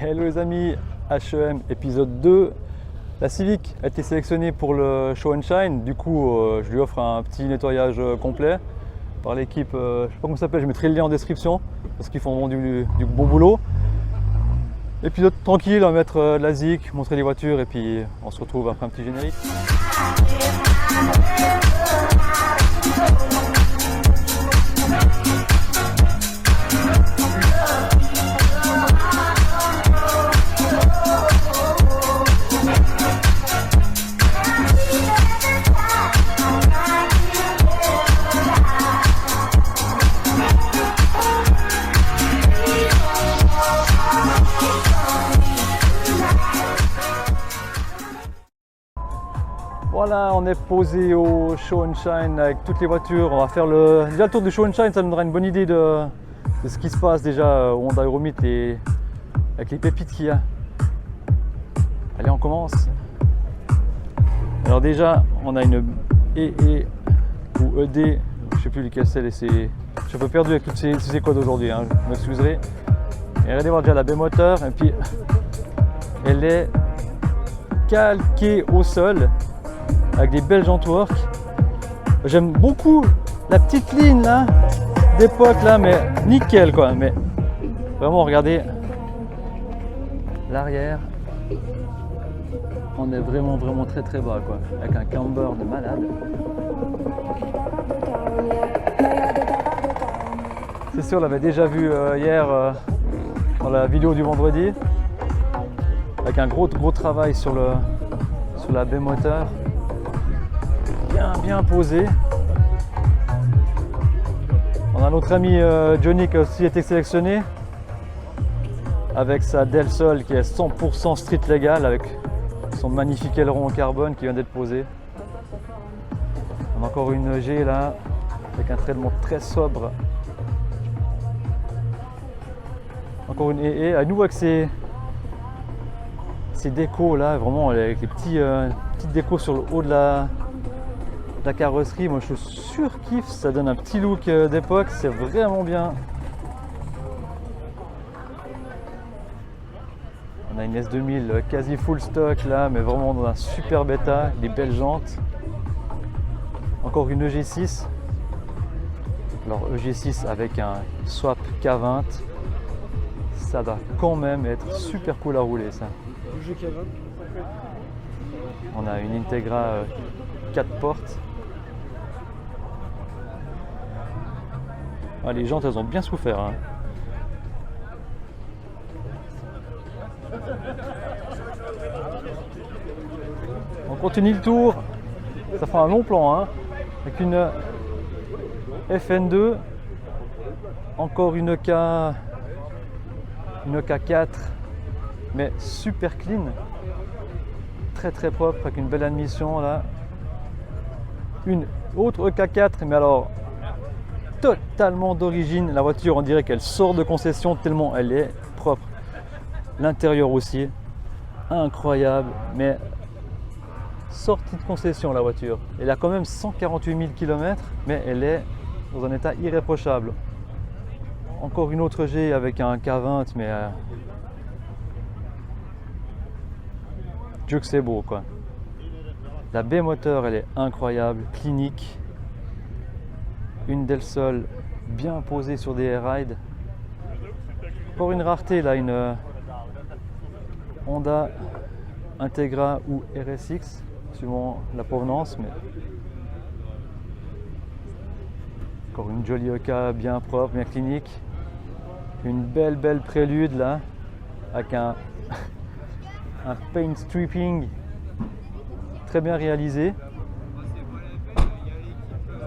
Hello les amis, HEM épisode 2. La Civic a été sélectionnée pour le Show and Shine, du coup je lui offre un petit nettoyage complet par l'équipe, je sais pas comment ça s'appelle, je mettrai le lien en description parce qu'ils font vraiment du bon boulot. Épisode tranquille, on va mettre de la zik, montrer les voitures et puis on se retrouve après un petit générique. Voilà, on est posé au Show and Shine avec toutes les voitures. On va faire déjà le tour du Show and Shine, ça nous donnera une bonne idée de ce qui se passe déjà au Honda Euromite et avec les pépites qu'il y a. Allez, on commence. Alors déjà, on a une EE ou ED, je ne sais plus lequel c'est, je suis un peu perdu avec tous ces codes aujourd'hui, hein, je m'excuserai. Et regardez voir déjà la B-moteur, et puis elle est calquée au sol avec des belles jantes work. J'aime beaucoup la petite ligne là d'époque là, mais nickel quoi. Mais vraiment, regardez l'arrière, on est vraiment très bas quoi, avec un camber de malade. C'est sûr, on l'avait déjà vu hier dans la vidéo du vendredi, avec un gros travail sur la B-moteur. Bien posé. On a notre ami Johnny qui a aussi été sélectionné avec sa Del Sol qui est 100% street légal avec son magnifique aileron en carbone qui vient d'être posé. On a encore une G là avec un traitement très sobre. Encore une EE à nouveau avec ces décos là, vraiment avec les petites décos sur le haut de la carrosserie. Moi je surkiffe, ça donne un petit look d'époque, c'est vraiment bien. On a une S2000 quasi full stock là, mais vraiment dans un super bêta, des belles jantes. Encore une EG6. Alors EG6 avec un swap K20, ça doit quand même être super cool à rouler ça. On a une Integra 4 portes. Ah, les jantes elles ont bien souffert hein. On continue le tour, ça fera un long plan hein. Avec une FN2, encore une K4 mais super clean, très propre avec une belle admission là. Une autre EK4 mais alors totalement d'origine, la voiture on dirait qu'elle sort de concession tellement elle est propre. L'intérieur aussi incroyable, mais sortie de concession la voiture. Elle a quand même 148 000 km mais elle est dans un état irréprochable. Encore une autre G avec un K20 mais Dieu que c'est beau quoi. La B-moteur elle est incroyable, clinique. Une Del Sol bien posée sur des air-ride. Encore une rareté là, une Honda Integra ou RSX, suivant la provenance. Mais encore une jolie EK bien propre, bien clinique. Une belle prélude là, avec un paint stripping très bien réalisé.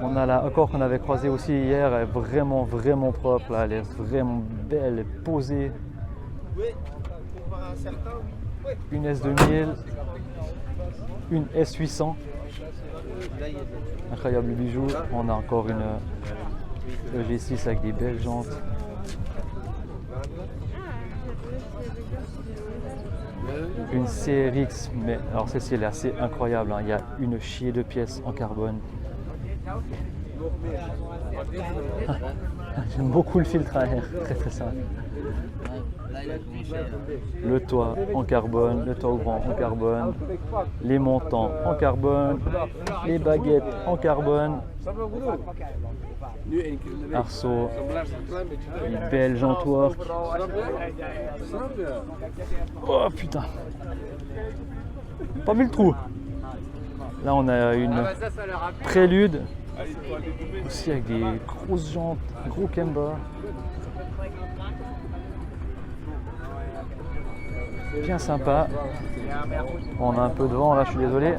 On a la Accord qu'on avait croisée aussi hier, elle est vraiment propre là, elle est vraiment belle, elle est posée. Une S2000, une S800, incroyable bijou. On a encore une EG6 avec des belles jantes. Une CRX, mais alors celle-ci elle est assez incroyable hein. Il y a une chier de pièces en carbone. J'aime beaucoup le filtre à air, très simple. Le toit en carbone, le toit ouvrant en carbone, les montants en carbone, les baguettes en carbone, arceaux, les belles jantoirs. Oh putain, pas vu le trou. Là on a une prélude aussi avec des grosses jantes, gros camber. Bien sympa. On a un peu de vent là, je suis désolé.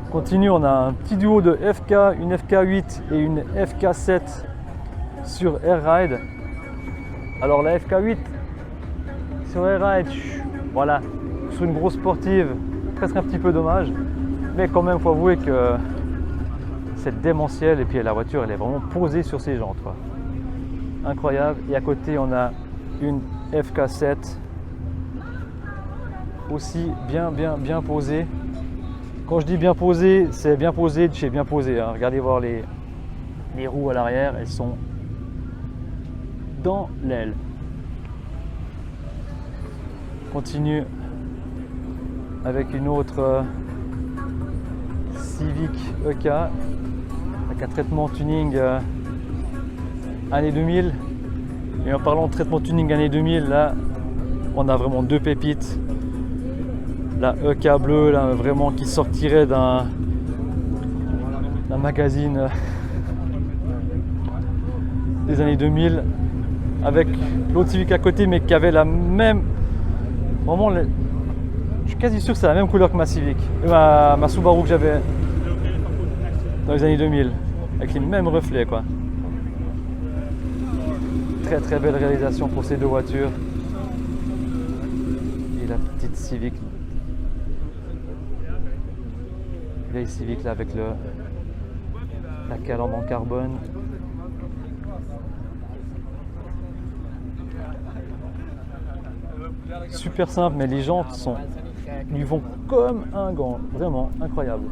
On continue, on a un petit duo de FK, une FK8 et une FK7 sur Air-Ride. Alors la FK8 sur Air-Ride, voilà, sur une grosse sportive, presque un petit peu dommage. Mais quand même, il faut avouer que c'est démentiel et puis la voiture elle est vraiment posée sur ses jantes, quoi. Incroyable. Et à côté on a une FK7 aussi bien posée. Quand je dis bien posée, c'est bien posé de chez bien posé, hein. Regardez voir les roues à l'arrière, elles sont dans l'aile. Continue avec une autre Civic EK avec un traitement tuning année 2000. Et en parlant de traitement tuning année 2000, là on a vraiment deux pépites. La EK bleue là, vraiment qui sortirait d'un magazine des années 2000, avec l'autre Civic à côté mais qui avait la même, vraiment je suis quasi sûr que c'est la même couleur que ma Civic, ma Subaru que j'avais dans les années 2000, avec les mêmes reflets, quoi. Très belle réalisation pour ces deux voitures. Et la petite Civic, vieille Civic là avec la calandre en carbone. Super simple, mais les jantes lui vont comme un gant, vraiment incroyable.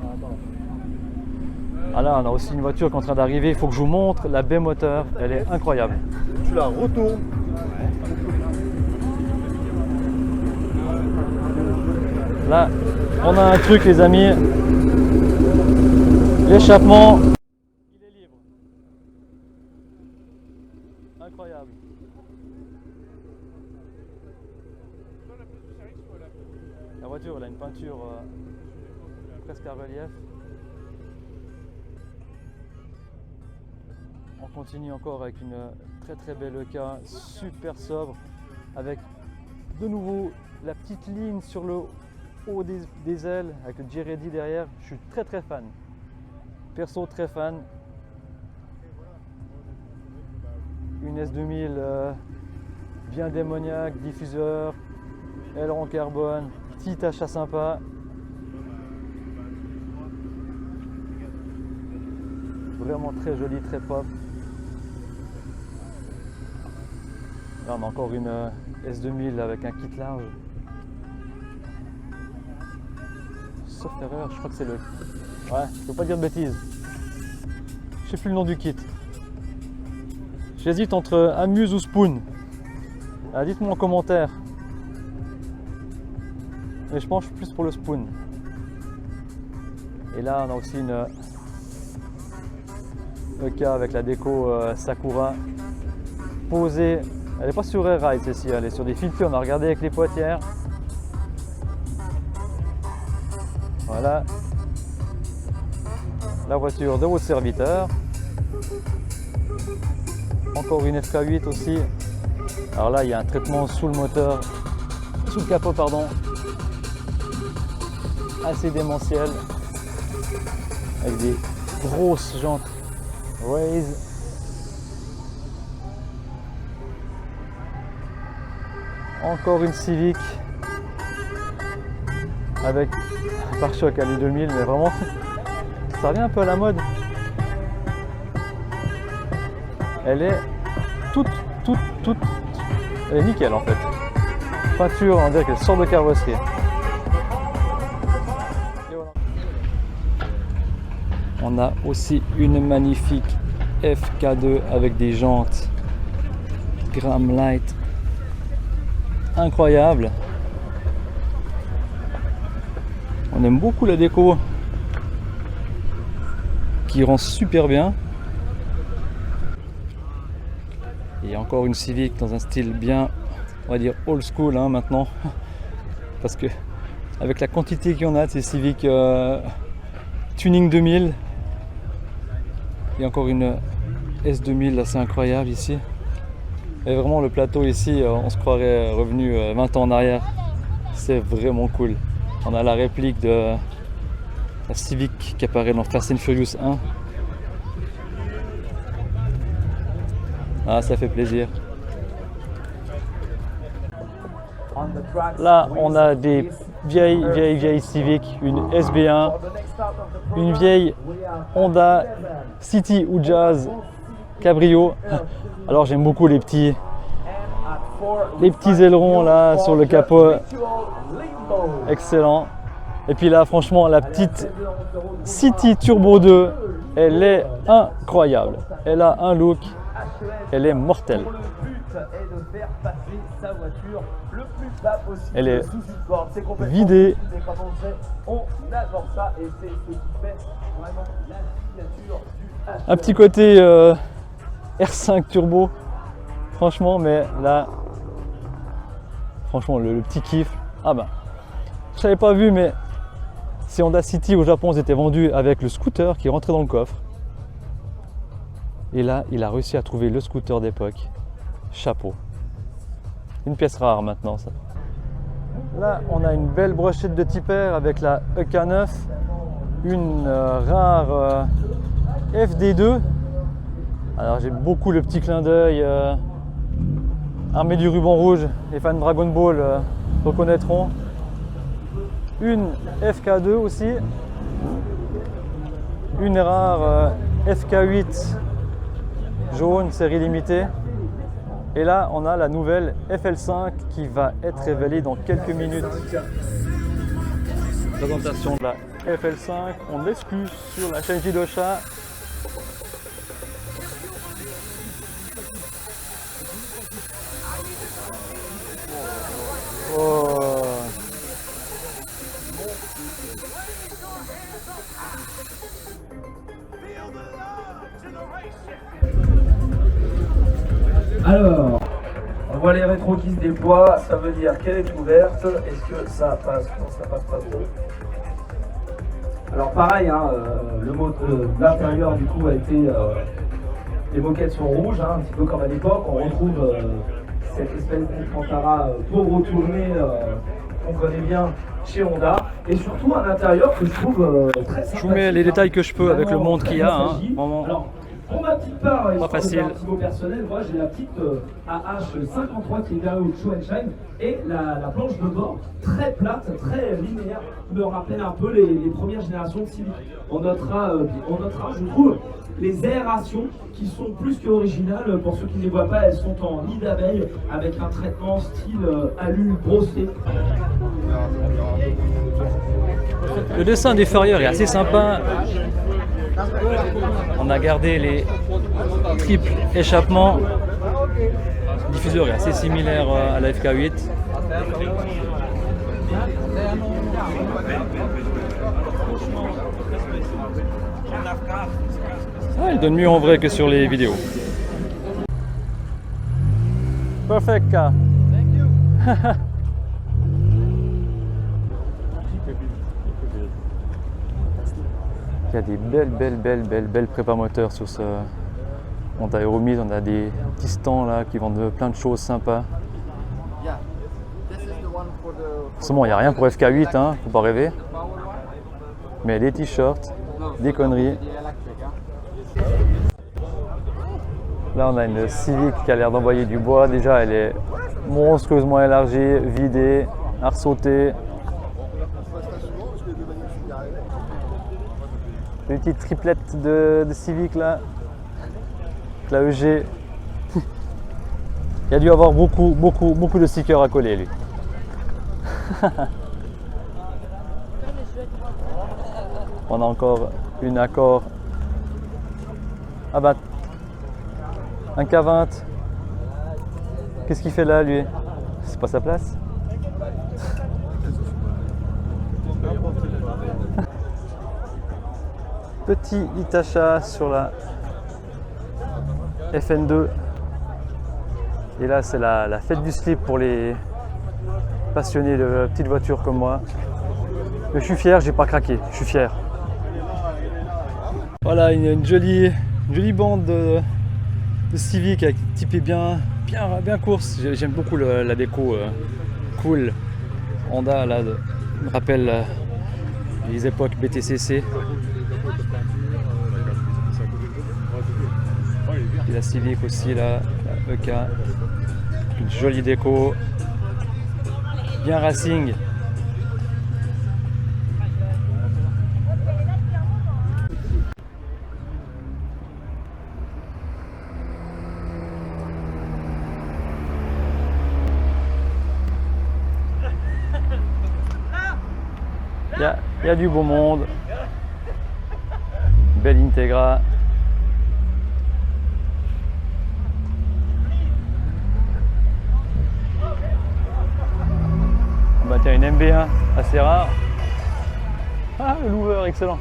Ah là, on a aussi une voiture qui est en train d'arriver, il faut que je vous montre la baie moteur, elle est incroyable. Tu la retournes. Là, on a un truc, les amis, l'échappement, il est libre. Incroyable. La voiture, elle a une peinture presque à relief. On continue encore avec une très belle EK, super sobre, avec de nouveau la petite ligne sur le haut des ailes, avec le J-Ready derrière. Je suis très fan. Perso, très fan. Une S2000 bien démoniaque, diffuseur, aileron en carbone, petit achat sympa. Vraiment très joli, très propre. Là on a encore une S2000 avec un kit large. Sauf erreur, je crois que c'est le... Ouais, je peux pas dire de bêtises. Je sais plus le nom du kit. J'hésite entre Amuse ou Spoon. Alors, dites-moi en commentaire. Mais je penche plus pour le Spoon. Et là on a aussi une EK avec la déco Sakura posée. Elle n'est pas sur Air-Ride celle-ci, elle est sur des filtres. On a regardé avec les poitières. Voilà. La voiture de votre serviteur. Encore une FK8 aussi. Alors là, il y a un traitement sous le moteur, sous le capot, pardon. Assez démentiel. Avec des grosses jantes Raise. Encore une Civic avec un pare-choc à l'année 2000, mais vraiment ça revient un peu à la mode. Elle est toute elle est nickel en fait. Peinture, on dirait qu'elle sort de carrosserie. On a aussi une magnifique FK2 avec des jantes Graham Light. incroyable. On aime beaucoup la déco qui rend super bien. Et encore une Civic dans un style bien, on va dire old school hein, maintenant. Parce que avec la quantité qu'il y en a de ces Civic Tuning 2000, et encore une S2000 assez incroyable ici. Et vraiment le plateau ici, on se croirait revenu 20 ans en arrière. C'est vraiment cool. On a la réplique de la Civic qui apparaît dans Fast and Furious 1. Ah, ça fait plaisir. Là, on a des vieilles Civic, une SB1, une vieille Honda City ou Jazz Cabrio. Alors j'aime beaucoup les petits ailerons là sur le capot, excellent. Et puis là franchement la petite City Turbo 2, elle est incroyable, elle a un look, elle est mortelle. Elle est vidée. Un petit côté R5 turbo, franchement, mais là, franchement, le petit kiff. Ah ben, je n'avais pas vu, mais ces Honda City au Japon étaient vendus avec le scooter qui rentrait dans le coffre. Et là, il a réussi à trouver le scooter d'époque. Chapeau. Une pièce rare maintenant, ça. Là, on a une belle brochette de tipper avec la EK9, une rare FD2. Alors j'ai beaucoup le petit clin d'œil armée du ruban rouge, les fans de Dragon Ball reconnaîtront. Une FK2 aussi, une rare FK8 jaune série limitée. Et là on a la nouvelle FL5 qui va être révélée dans quelques minutes. Présentation de la FL5, on l'exclut sur la chaîne Jidosha. Oh. Alors, on voit les rétros qui se déploient, ça veut dire qu'elle est ouverte. Est-ce que ça passe? Non, ça passe pas trop. Alors pareil, hein, l'intérieur du coup a été... les moquettes sont rouges, hein, un petit peu comme à l'époque. On retrouve cette espèce d'Alcantara pauvre tournée qu'on connaît bien chez Honda. Et surtout un intérieur que je trouve très sympathique. Je vous mets les détails que je peux avec le monde qu'il y a. Hein, vraiment. Alors, pour ma petite part, pas facile. Un petit mot personnel, moi j'ai la petite AH53 qui est là au Show and Shine et la planche de bord très plate, très linéaire, me rappelle un peu les premières générations de Civic. On notera, je trouve, les aérations qui sont plus qu'originales. Pour ceux qui ne les voient pas, elles sont en nid d'abeille avec un traitement style alu brossé. Le dessin des Farrier est assez sympa. On a gardé les triples échappements. Le diffuseur est assez similaire à la FK8. Ah, il donne mieux en vrai que sur les vidéos. Perfect car. Il y a des belles prépa moteurs sur ce Honda Euromise. On a des petits stands là qui vendent plein de choses sympas. Forcément, il n'y a rien pour FK8, hein, faut pas rêver. Mais des t-shirts, des conneries. Là, on a une Civic qui a l'air d'envoyer du bois. Déjà, elle est monstrueusement élargie, vidée, à ressauter. Petite triplette de Civic là, la EG. Il a dû avoir beaucoup de stickers à coller lui. On a encore une Accord. Ah bah, un K20. Qu'est-ce qu'il fait là lui? C'est pas sa place. Petit Hitacha sur la FN2. Et là, c'est la fête du slip pour les passionnés de petites voitures comme moi. Mais je suis fier, j'ai pas craqué, je suis fier. Voilà, une jolie bande de Civic avec typé bien course. J'aime beaucoup la déco cool. Honda là, me rappelle les époques BTCC. Et la Civic aussi là, la EK. Une jolie déco. Bien racing. Il y a du beau monde. Belle Integra. Bah tiens, une MB1 assez rare. Ah, le loueur, excellent.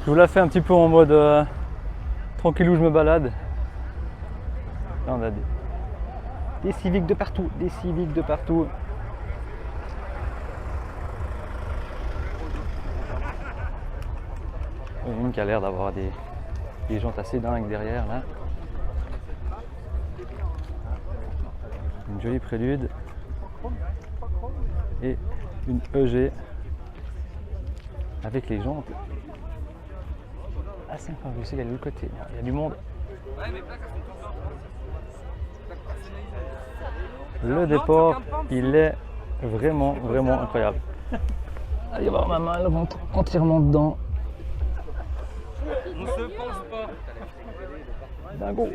Je vous la fais un petit peu en mode tranquillou, je me balade. Là, on a des Civics de partout, des Civics de partout. Une qui a l'air d'avoir des jantes assez dingues derrière là. Une jolie prélude et une EG avec les jantes assez sympa. Je sais qu'il y a de l'autre côté, il y a du monde. Le déport, il est vraiment incroyable. Allez voir ma main, elle rentre entièrement dedans. On se pense pas. Dingo.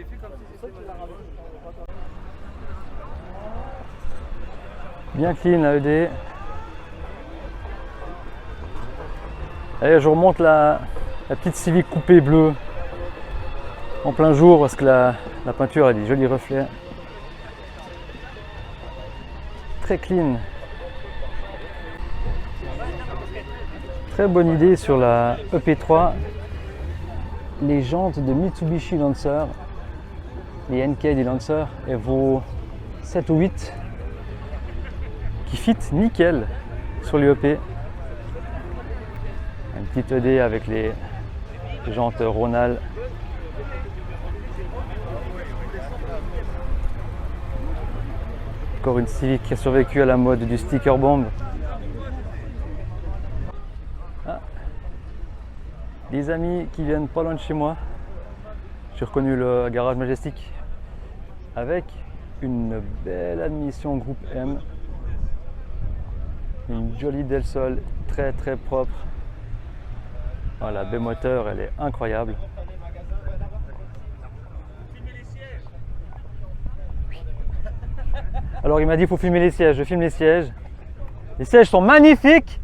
Bien clean la ED. Allez, je remonte la petite Civic coupée bleue en plein jour parce que la peinture a des jolis reflets. Très clean. Très bonne idée sur la EP3. Les jantes de Mitsubishi Lancer, les NK des Lancer, elles vaut 7 ou 8 qui fit nickel sur les EP. Une petite ED avec les jantes Ronal. Encore une Civic qui a survécu à la mode du sticker bomb. Ah. Des amis qui viennent pas loin de chez moi. J'ai reconnu le garage Majestic avec une belle admission groupe M. Une jolie Del Sol, très propre. Voilà, la baie moteur, elle est incroyable. Alors il m'a dit il faut filmer les sièges, je filme les sièges. Les sièges sont magnifiques.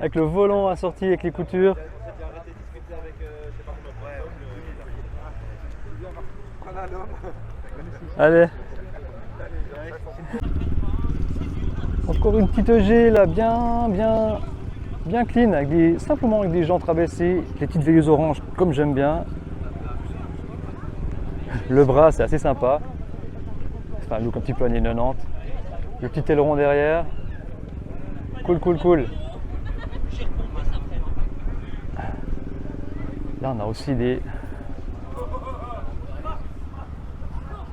Avec le volant assorti avec les coutures. Allez. Encore une petite EG là, bien clean, simplement avec des jantes rabaissées, les petites veilleuses oranges comme j'aime bien. Le bras c'est assez sympa. Enfin, un look un petit peu années 90. Le petit aileron derrière. Cool. Là, on a aussi des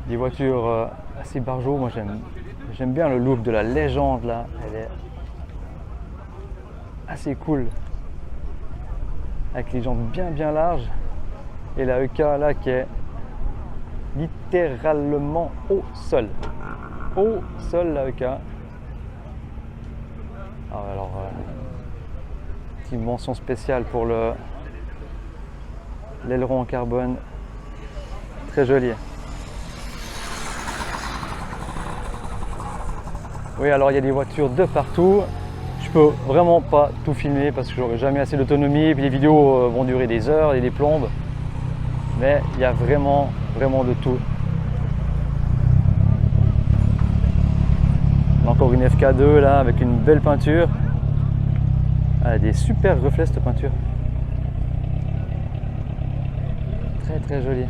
voitures assez barjots. Moi, j'aime bien le look de la légende là. Elle est assez cool. Avec les jantes bien larges. Et la EK là qui est littéralement au sol. Au sol la EK. Alors, petite mention spéciale pour l'aileron en carbone. Très joli. Oui, alors il y a des voitures de partout. Je Je peux vraiment pas tout filmer parce que j'aurai jamais assez d'autonomie et puis les vidéos vont durer des heures et des plombes. Mais il y a vraiment de tout. On a encore une FK2 là avec une belle peinture. Elle a des super reflets cette peinture. Très jolie.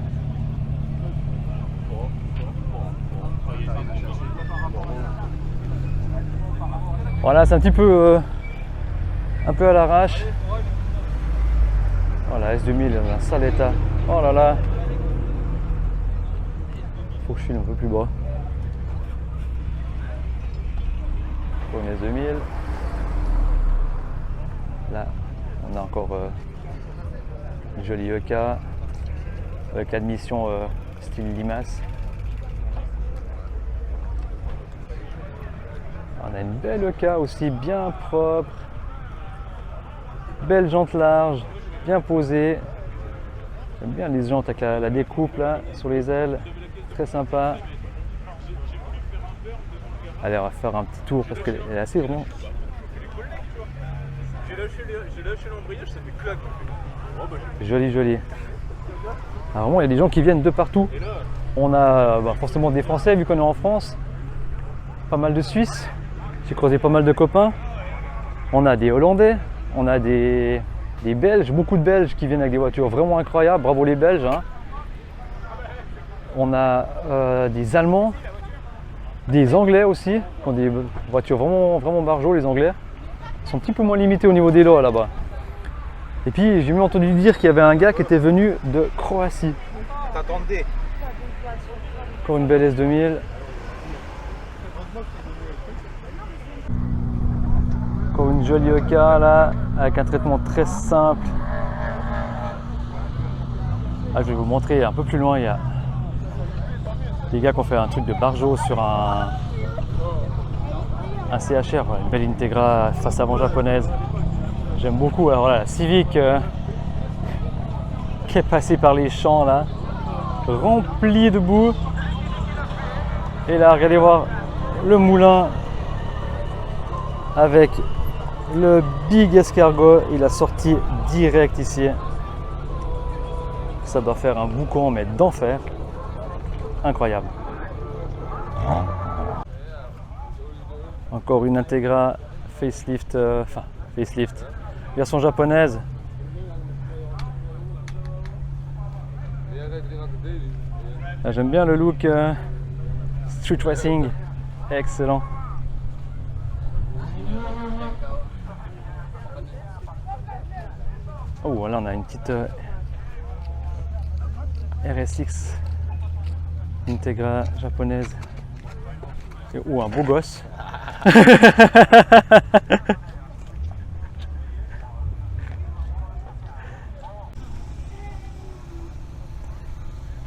Voilà, c'est un petit peu à l'arrache. Voilà, S2000 dans un sale état. Oh là là. Faut que je filme un peu plus bas. Pour une S2000. Là, on a encore une jolie EK avec l'admission style limace. On a une belle EK aussi, bien propre, belle jante large, bien posée. J'aime bien les jantes avec la découpe là sur les ailes, très sympa. Allez, on va faire un petit tour parce qu'elle est assez ronde. J'ai lâché l'embrayage, ça fait claque. Joli. Alors vraiment, il y a des gens qui viennent de partout. On a forcément des Français vu qu'on est en France, pas mal de Suisses. J'ai croisé pas mal de copains. On a des Hollandais, on a des Belges, beaucoup de Belges qui viennent avec des voitures vraiment incroyables. Bravo les Belges. Hein. On a des Allemands, des Anglais aussi, qui ont des voitures vraiment barjots, les Anglais. Ils sont un petit peu moins limités au niveau des lois là-bas. Et puis j'ai même entendu dire qu'il y avait un gars qui était venu de Croatie. T'attendais. Encore une belle S2000. Encore une jolie EK là, avec un traitement très simple. Là, je vais vous montrer un peu plus loin, il y a des gars qui ont fait un truc de barjo sur un CHR, voilà, une belle Integra face avant japonaise. J'aime beaucoup. Alors là, la Civic qui est passée par les champs là, remplie de boue. Et là, regardez voir le moulin avec le big escargot. Il a sorti direct ici. Ça doit faire un boucan mais d'enfer. Incroyable. Encore une Integra facelift, facelift, version japonaise. J'aime bien le look street racing, excellent. Oh là on a une petite RSX Integra japonaise. Oh, un beau gosse.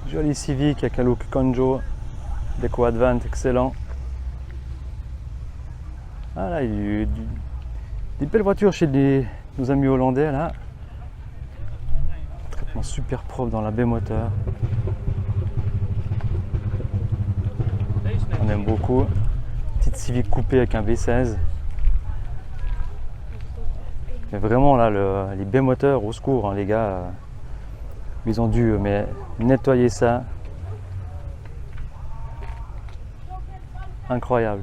Joli Civic avec un look Konjo, déco Advent excellent. Ah là, il y a eu des belles voitures chez nos amis hollandais là. Traitement super propre dans la baie moteur. On aime beaucoup. Petite Civic coupée avec un V16. Mais vraiment là, les baies moteurs, au secours, hein, les gars. Ils ont dû nettoyer ça. Incroyable.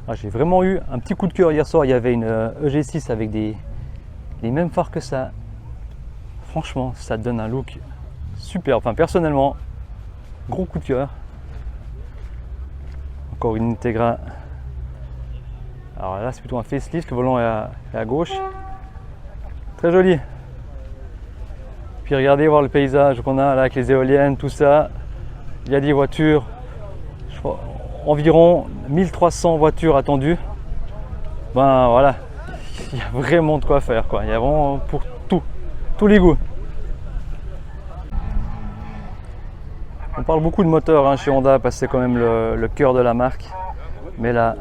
Ah, j'ai vraiment eu un petit coup de cœur hier soir. Il y avait une EG6 avec les mêmes phares que ça. Franchement, ça donne un look super. Enfin, personnellement, gros coup de cœur. Encore une Integra. Alors là, c'est plutôt un facelift. Le volant est à gauche. Très joli. Puis regardez voir le paysage qu'on a là avec les éoliennes, tout ça. Il y a des voitures, je crois, environ 1300 voitures attendues. Ben voilà, il y a vraiment de quoi faire quoi. Il y a vraiment pour tous les goûts. On parle beaucoup de moteur hein, chez Honda parce que c'est quand même le cœur de la marque. Mais là,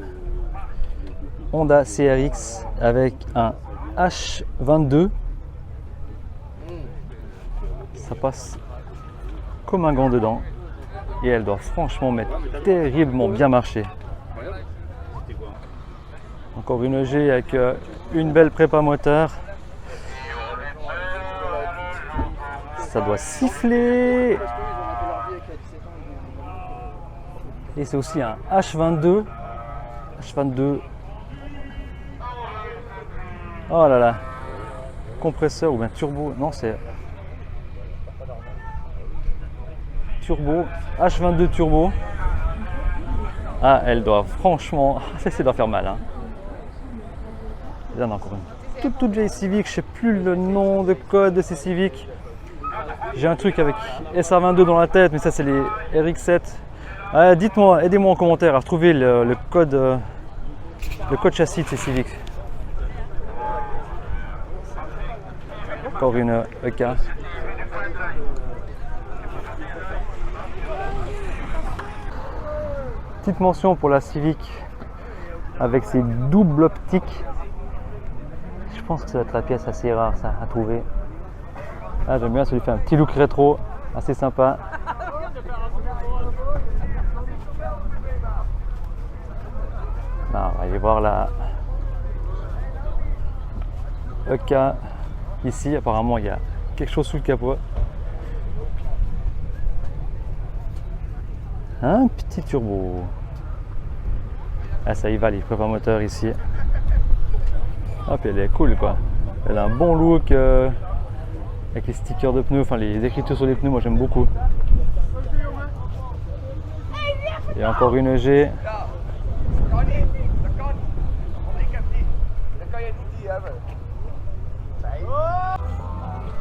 Honda CRX avec un H22. Ça passe comme un gant dedans et elle doit franchement terriblement bien marcher. Encore une EG avec une belle prépa moteur. Ça doit siffler. Et c'est aussi un H22. H22. Oh là là. Compresseur ou bien turbo. Non, c'est turbo. H22 turbo. Ah, elle doit franchement. Ça doit faire mal. Hein. Il y en a encore une. Toute vieille Civic. Je sais plus le nom de code de ces Civic. J'ai un truc avec SR22 dans la tête, mais ça c'est les RX7. Dites-moi, aidez-moi en commentaire à retrouver le code châssis de ces Civic. Encore une EK. Petite mention pour la Civic avec ses doubles optiques. Je pense que ça va être la pièce assez rare ça à trouver. Ah, j'aime bien, ça lui fait un petit look rétro, assez sympa. Non, on va aller voir la EK. Ici, apparemment, il y a quelque chose sous le capot. Un petit turbo. Ah, ça y va, les prépa moteurs ici. Ah, puis elle est cool quoi. Elle a un bon look. Avec les stickers de pneus, enfin les écritures sur les pneus, moi j'aime beaucoup. Et encore une EG.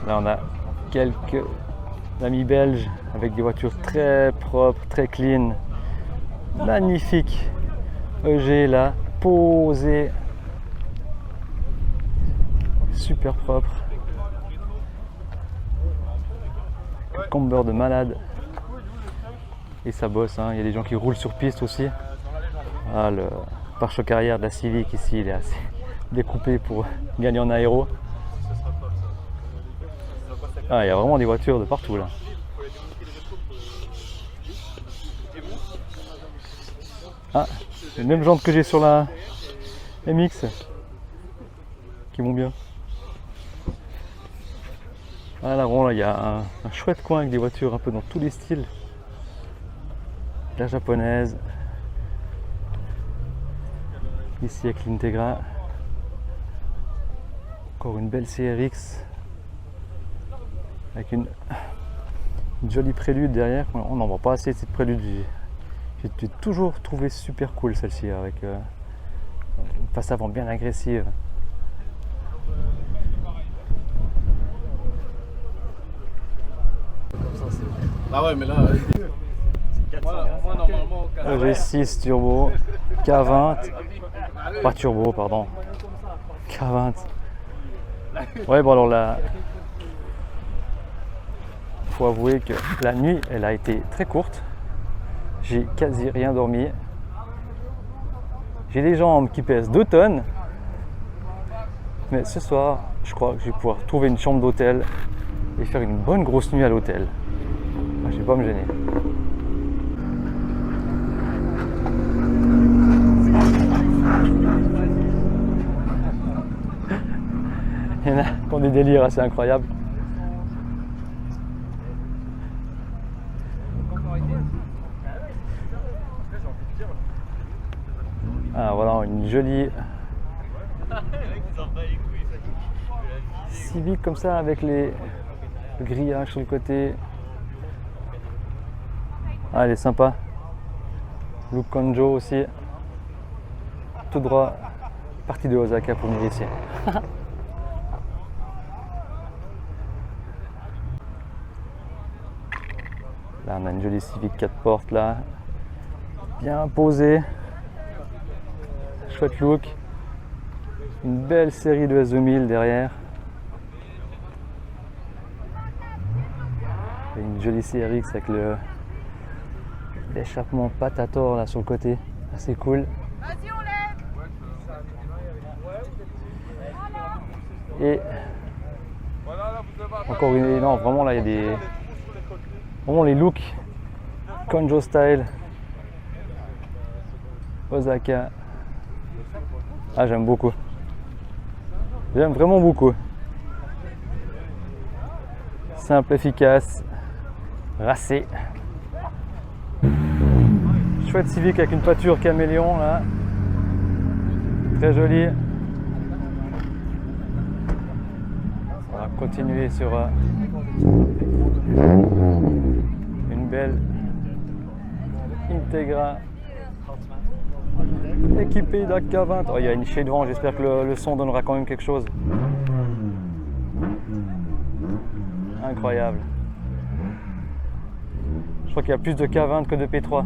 Là on a quelques amis belges avec des voitures très propres, très clean. Magnifique EG là, posé. Super propre. Camber de malade et ça bosse, hein. Il y a des gens qui roulent sur piste aussi. Ah, le pare-choc arrière de la Civic ici il est assez découpé pour gagner en aéro. Ah, il y a vraiment des voitures de partout là. Ah, les mêmes jantes que j'ai sur la MX qui vont bien. Ah là, bon, là, il y a un chouette coin avec des voitures un peu dans tous les styles. La japonaise. Ici avec l'Integra. Encore une belle CRX. Avec une jolie prélude derrière. On n'en voit pas assez de cette prélude. J'ai toujours trouvé super cool celle-ci avec une face avant bien agressive. Ah ouais, mais là. Moi, normalement. G6 turbo, K20. Pas turbo, pardon. K20. Ouais, bon, alors là. Faut avouer que la nuit, elle a été très courte. J'ai quasi rien dormi. J'ai les jambes qui pèsent 2 tonnes. Mais ce soir, je crois que je vais pouvoir trouver une chambre d'hôtel et faire une bonne grosse nuit à l'hôtel. Je vais pas me gêner. Il y en a qui ont des délires assez incroyables. Ah voilà, une jolie Civic comme ça avec les grillages sur le côté. Ah, elle est sympa. Look Konjo aussi. Tout droit. Partie de Osaka pour venir ici. Là, on a une jolie Civic 4 portes là. Bien posée. Chouette look. Une belle série de S2000 derrière. Et une jolie CRX avec l'échappement Patator là sur le côté. Assez cool. Et encore une. Non, vraiment là il y a des. Vraiment les looks Konjo style. Osaka. Ah, j'aime beaucoup. J'aime vraiment beaucoup. Simple, efficace, racé. Chouette Civic avec une pâture caméléon là. Très joli. On va continuer sur une belle Integra équipée d'AK20. Oh, il y a une chier devant, j'espère que le son donnera quand même quelque chose. Incroyable. Je crois qu'il y a plus de K20 que de P3.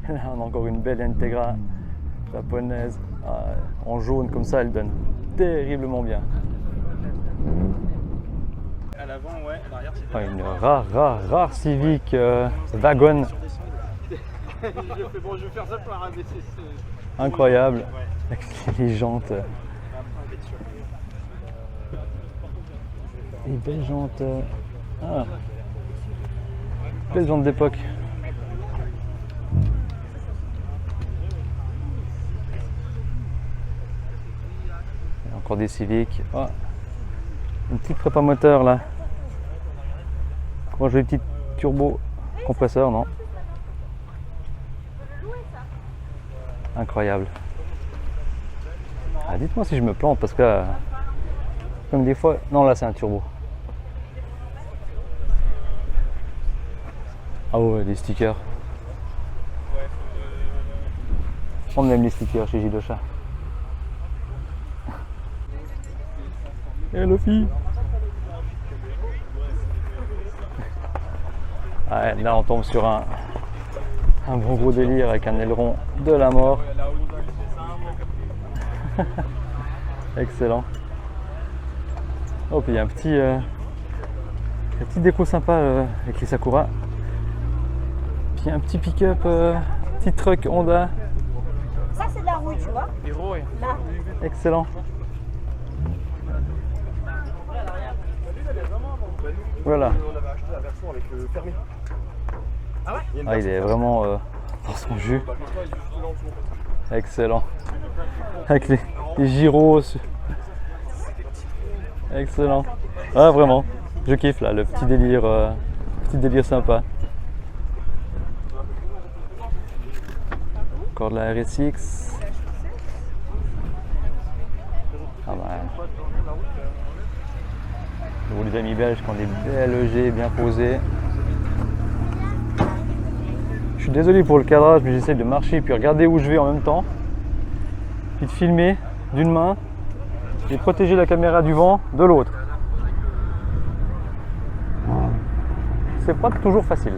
Là, on a encore une belle Integra japonaise. Ah, en jaune comme ça, elle donne terriblement bien. À l'avant, ouais, à l'arrière, c'est Ah, une rare Civic wagon. je vais faire ça pour la rabaisser. Incroyable. Avec les jantes. Les belles jantes. Ah. Belles jantes d'époque. Encore des Civic. Oh. Une petite prépa moteur là. Comment j'ai les petits turbo compresseurs, non? Incroyable. Ah, dites-moi si je me plante parce que comme des fois. Non, là c'est un turbo. Ah ouais, des stickers. On aime les stickers chez Jidocha. Hello fille. Ouais, là on tombe sur un bon gros délire avec un aileron de la mort. Excellent. Oh, puis il y a un petit déco sympa avec les Sakura. Puis un petit pick-up, petit truck Honda. Ça, c'est de la rouille, tu vois. Héros, ouais. Là. Excellent. Voilà. On avait acheté la version avec le fermé. Ah ouais? Ah, il est vraiment dans son jus. Excellent. Avec les gyros. Excellent. Ah, vraiment. Je kiffe là, le petit délire sympa. Encore de la RSX. Ah bah. Pour les amis belges qui ont des belles EG bien posées. Je suis désolé pour le cadrage, mais j'essaie de marcher puis regarder où je vais en même temps. Puis de filmer d'une main et protéger la caméra du vent de l'autre. C'est pas toujours facile.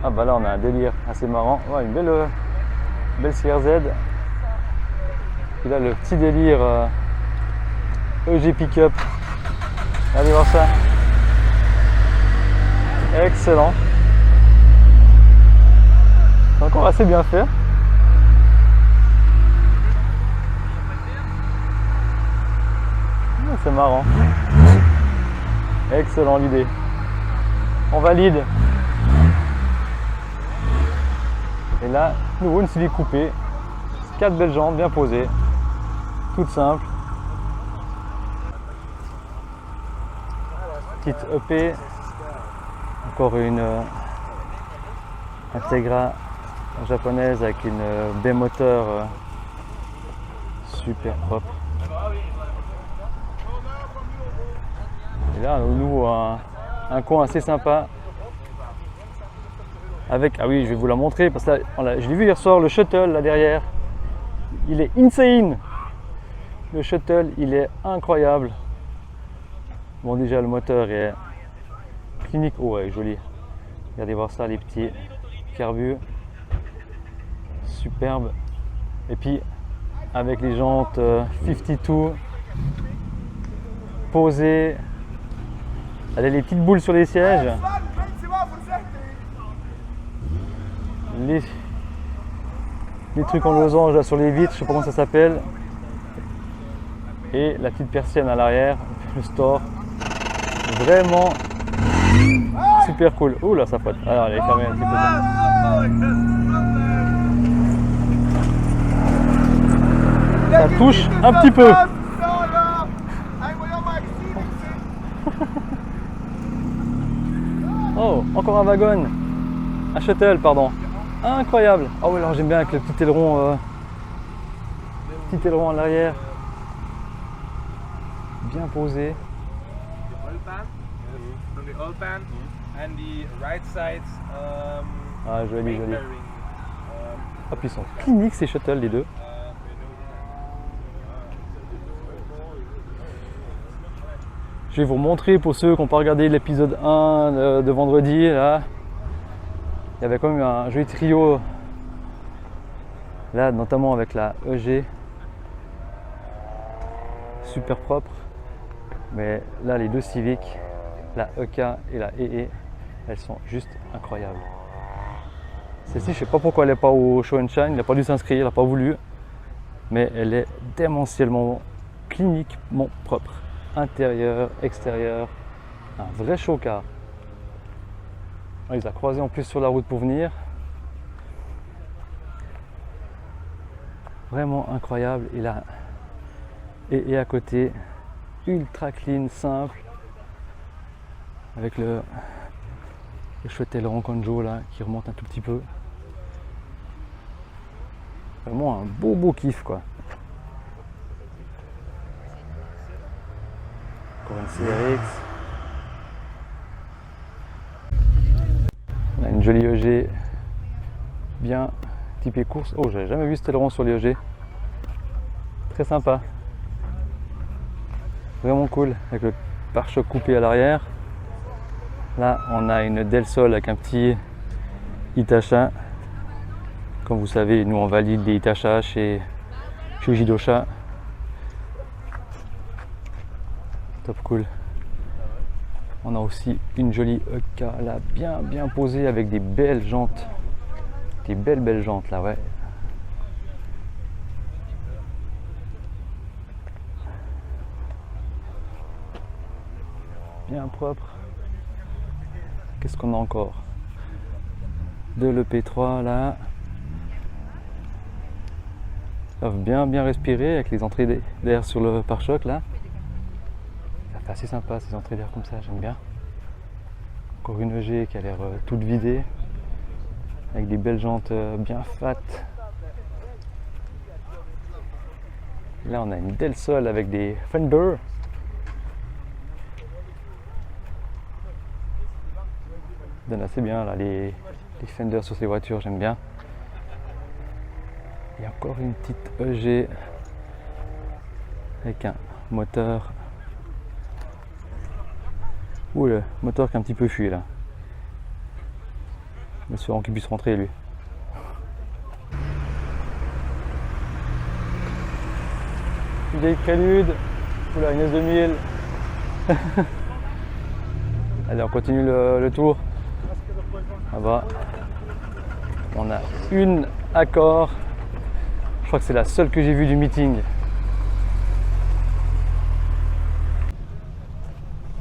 Ah bah là on a un délire assez marrant. Ouais, une belle CRZ. Et là le petit délire EG Pickup. Allez voir ça. Excellent. C'est encore assez bien fait. C'est marrant. Excellent l'idée. On valide. Et là, nouveau une Civic coupée. 4 belles jantes bien posées. Toutes simples. Petite EP. Encore une Integra japonaise avec une baie moteur super propre. Et là, au nouveau, un coin assez sympa. Avec, ah oui, je vais vous la montrer parce que là, voilà, je l'ai vu hier soir, le shuttle là derrière. Il est insane. Le shuttle, il est incroyable. Bon, déjà, le moteur est clinique. Oh, ouais, joli. Regardez voir ça, les petits carbus. Superbe. Et puis, avec les jantes 52 posées. Elle a les petites boules sur les sièges. Les trucs en losange là sur les vitres, je sais pas comment ça s'appelle. Et la petite persienne à l'arrière, le store. Vraiment super cool. Ouh là ça pote. Alors elle est fermée un petit peu. Ça touche un petit peu. Oh, encore un wagon. Un shuttle, pardon. Incroyable. Ah oui, alors j'aime bien avec le petit aileron en arrière. Bien posé. The oil pan from the oil pan and the right side Ah, joli, main joli. bearing. Hop, ils sont cliniques ces shuttles, les deux. Je vais vous montrer pour ceux qui n'ont pas regardé l'épisode 1 de vendredi. Là, il y avait quand même un joli trio. Là, notamment avec la EG. Super propre. Mais là, les deux Civic, la EK et la EE, elles sont juste incroyables. Celle-ci, je ne sais pas pourquoi elle n'est pas au Show and Shine. Il n'a pas dû s'inscrire, il n'a pas voulu. Mais elle est démentiellement, cliniquement propre. Intérieur, extérieur, un vrai show-car. Il les a croisés en plus sur la route pour venir. Vraiment incroyable. Et là, et à côté, ultra clean, simple, avec le chouette aileron Conjo là qui remonte un tout petit peu. Vraiment un beau kiff quoi. Encore une CRX. On a une jolie EG bien typée course. Oh, j'avais jamais vu cet aileron sur les EG. Très sympa. Vraiment cool avec le pare-choc coupé à l'arrière. Là, on a une Del Sol avec un petit Hitachi. Comme vous savez, nous on valide des Hitachi chez Jidosha. Top cool. On a aussi une jolie EK là, bien posée avec des belles jantes. Des belles jantes là, ouais. Bien propre. Qu'est-ce qu'on a encore? De l'EP3 là. Ça va bien respirer avec les entrées d'air sur le pare-choc là. Ça fait assez sympa ces entrées d'air comme ça, j'aime bien. Encore une EG qui a l'air toute vidée. Avec des belles jantes bien fat. Là on a une Del Sol avec des Fender. Ça donne assez bien là, les Fender sur ces voitures, j'aime bien. Et encore une petite EG avec un moteur. Ouh, le moteur qui est un petit peu fui là. Espérons qu'il puisse rentrer lui. Une vieille prélude. Oula, une S2000. Allez, on continue le tour. Là-bas, on a une Accord. Je crois que c'est la seule que j'ai vue du meeting.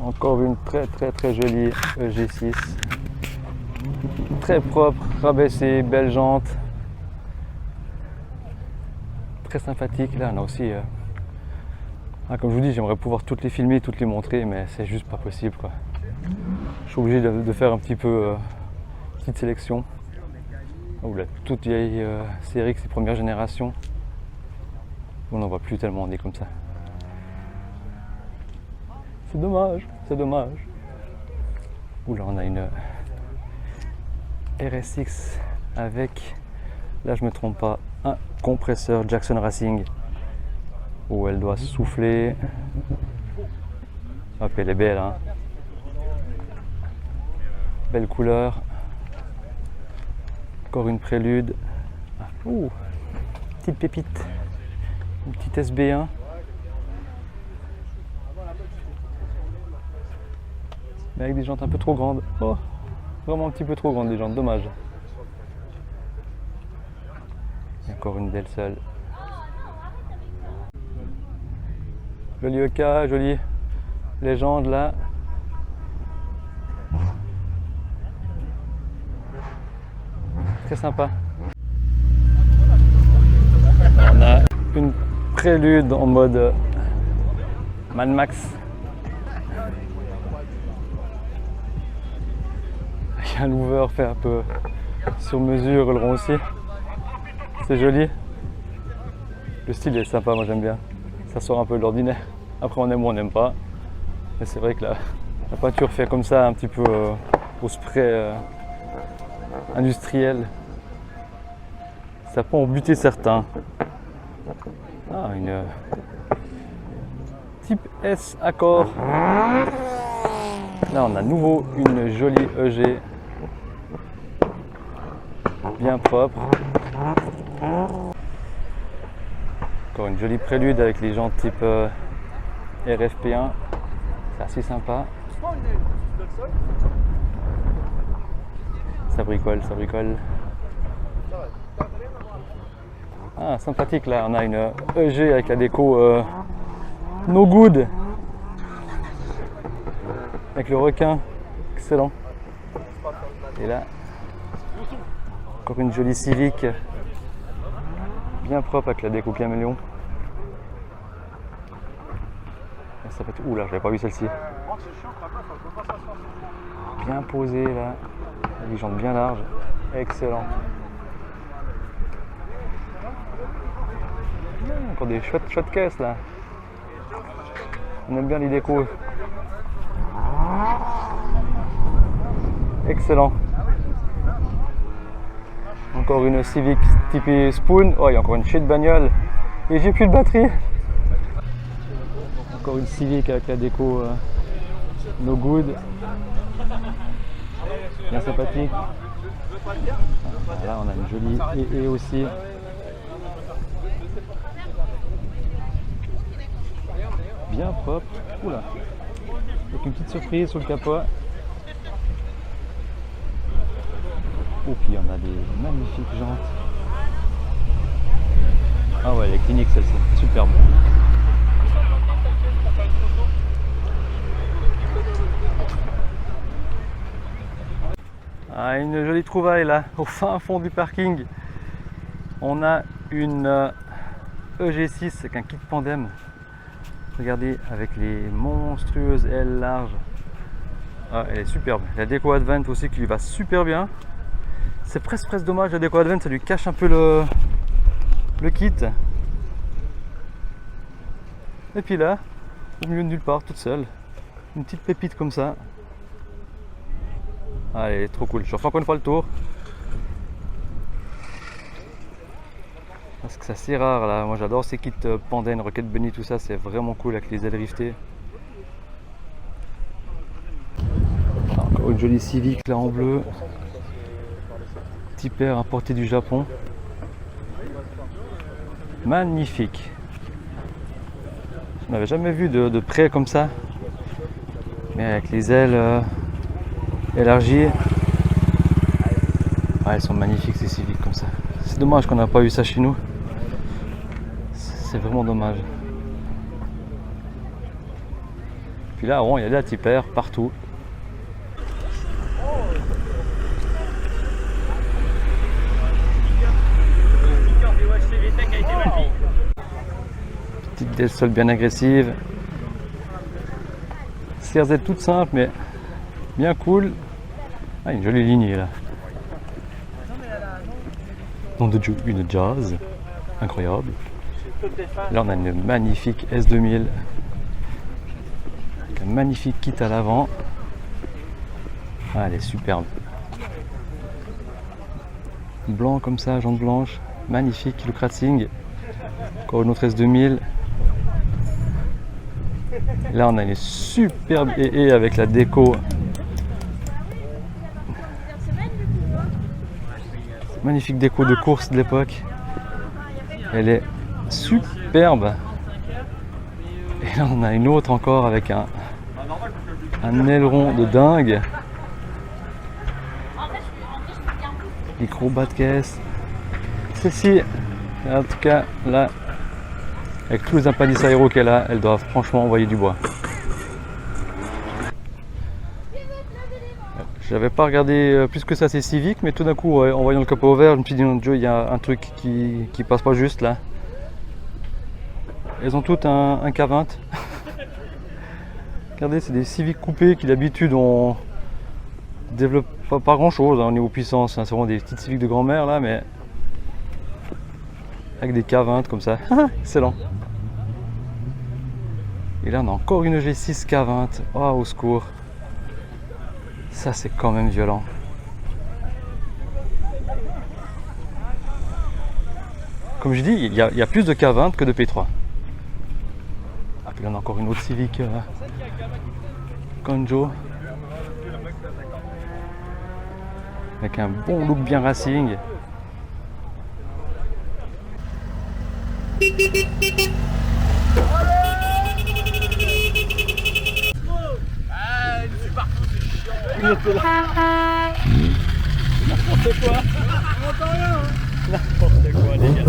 Encore une très jolie EG6. Très propre, rabaissée, belle jante. Très sympathique. Là, on a aussi... comme je vous dis, j'aimerais pouvoir toutes les filmer, toutes les montrer, mais c'est juste pas possible, quoi. Je suis obligé de faire un petit peu... petite sélection. Oh, la toute vieille CRX, c'est première génération. On n'en voit plus tellement des comme ça. C'est dommage, c'est dommage. Ouh là, on a une RSX avec, là je me trompe pas, un compresseur Jackson Racing où elle doit souffler. Hop, elle est belle, hein. Belle couleur. Encore une prélude. Ouh, petite pépite. Une petite SB1. Mais avec des jantes un peu trop grandes. Oh, vraiment un petit peu trop grandes des jantes, dommage. Et encore une Del Sol. Joli EK, jolie légende là. Très sympa. On a une prélude en mode Mad Max. Il y a un louver fait un peu sur mesure, aileron aussi. C'est joli. Le style est sympa, moi j'aime bien. Ça sort un peu de l'ordinaire. Après on aime ou on n'aime pas. Mais c'est vrai que la peinture fait comme ça un petit peu au spray industriel. Ça peut en buter certains. Ah, une type S Accord. Là on a à nouveau une jolie EG. Bien propre. Encore une jolie prélude avec les jantes type RFP1. C'est assez sympa. Ça bricole, ça bricole. Ah, sympathique là, on a une EG avec la déco No Good. Avec le requin, excellent. Et là, encore une jolie Civic. Bien propre avec la déco caméléon. Ça peut être... Ouh là, j'avais pas vu celle-ci. Bien posée là. Les jantes bien larges. Excellent. Encore des chouettes caisses là. On aime bien les décos. Excellent. Encore une Civic typée Spoon. Oh, il y a encore une chier de bagnole. Et j'ai plus de batterie. Encore une Civic avec la déco No Good. Bien sympathique. Là, on a une jolie EE aussi. Bien propre. Oula. Avec une petite surprise sur le capot. Oh, puis on a des magnifiques jantes. Ah ouais, elle est clinique celle-ci, superbe. Ah, une jolie trouvaille là, au fin fond du parking. On a une EG6 avec un kit Pandem. Regardez, avec les monstrueuses ailes larges. Ah, elle est superbe. La déco Advent aussi qui lui va super bien. C'est presque dommage, la déco Advent, ça lui cache un peu le kit. Et puis là, au milieu de nulle part, toute seule, une petite pépite comme ça. Ah, elle est trop cool. Je refais encore une fois le tour. Parce que c'est assez rare là. Moi j'adore ces kits Pandem, Rocket Bunny, tout ça, c'est vraiment cool avec les ailes rivetées. Encore une jolie Civic là en bleu. Type R importé du Japon. Magnifique. Je n'avais jamais vu de près comme ça. Mais avec les ailes élargies. Ouais, elles sont magnifiques ces Civic comme ça. C'est dommage qu'on n'a pas eu ça chez nous. C'est vraiment dommage. Puis là, bon, il y a de la type R partout. Petite Del Sol bien agressive. CRZ toute simple mais bien cool. Ah, une jolie lignée là. Nom de Dieu, une Jazz. Incroyable. Là on a une magnifique S2000. Avec un magnifique kit à l'avant. Ah, elle est superbe. Blanc comme ça, jante blanche. Magnifique, le Kratzing. Encore une autre S2000. Là on a une superbe EE avec la déco. Magnifique déco de course de l'époque. Elle est superbe. Et là on a une autre encore avec un aileron de dingue. Micro bas de caisse. Celle-ci, en tout cas là, avec tous les appendices aéro qu'elle a, elles doivent franchement envoyer du bois. J'avais pas regardé plus que ça ces Civic, mais tout d'un coup en voyant le capot ouvert, je me suis dit non Dieu, il y a un truc qui passe pas juste là. elles ont toutes un K20. Regardez, c'est des Civic coupés qui d'habitude on développe pas grand chose au niveau puissance. Hein. C'est vraiment des petites Civic de grand-mère là, mais avec des K20 comme ça. Excellent. Et là on a encore une G6 K20. Oh, au secours. Ça c'est quand même violent. Comme je dis, il y a plus de K20 que de P3. Ah, puis là on a encore une autre Civic Konjo. Avec un bon look bien racing. N'importe quoi. N'importe quoi les gars.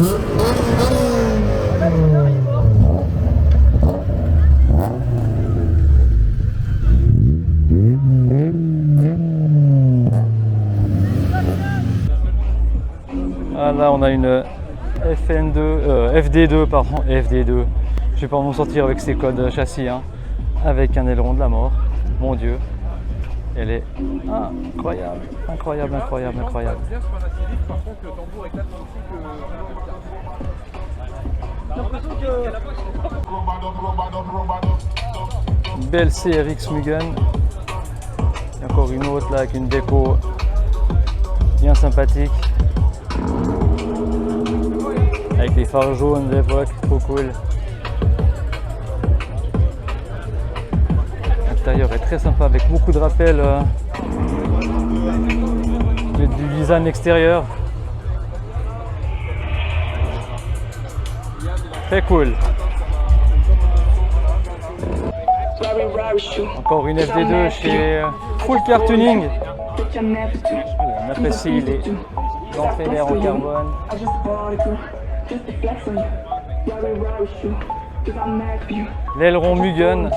Ah là on a une FD2 pardon, FD2. Je vais pas m'en sortir avec ces codes châssis hein, avec un aileron de la mort. Mon Dieu. Elle est incroyable, incroyable, incroyable, incroyable. Par contre, le tambour éclate aussi que... Belle CRX Mugen. Et encore une autre là avec une déco bien sympathique. Avec les phares jaunes de l'époque, trop cool. L'intérieur est très sympa avec beaucoup de rappels du design extérieur. Très cool. Encore une FD2 chez Full Car Tuning. On apprécie les entraîneurs en carbone. L'aileron Mugen.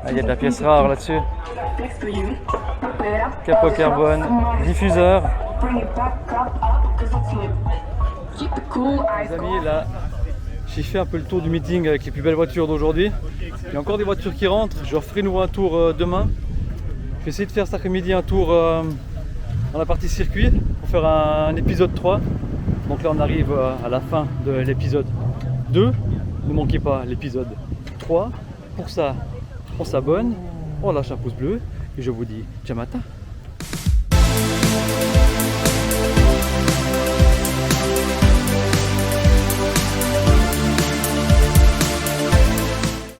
Ah, il y a de la pièce rare là-dessus. Capot carbone, diffuseur. Les amis, là, j'ai fait un peu le tour du meeting avec les plus belles voitures d'aujourd'hui. Il y a encore des voitures qui rentrent. Je referai nouveau un tour demain. Je vais essayer de faire cet après-midi un tour dans la partie circuit pour faire un épisode 3. Donc là, on arrive à la fin de l'épisode 2. Ne manquez pas l'épisode 3. Pour ça, on s'abonne, on lâche un pouce bleu et je vous dis ciao matin.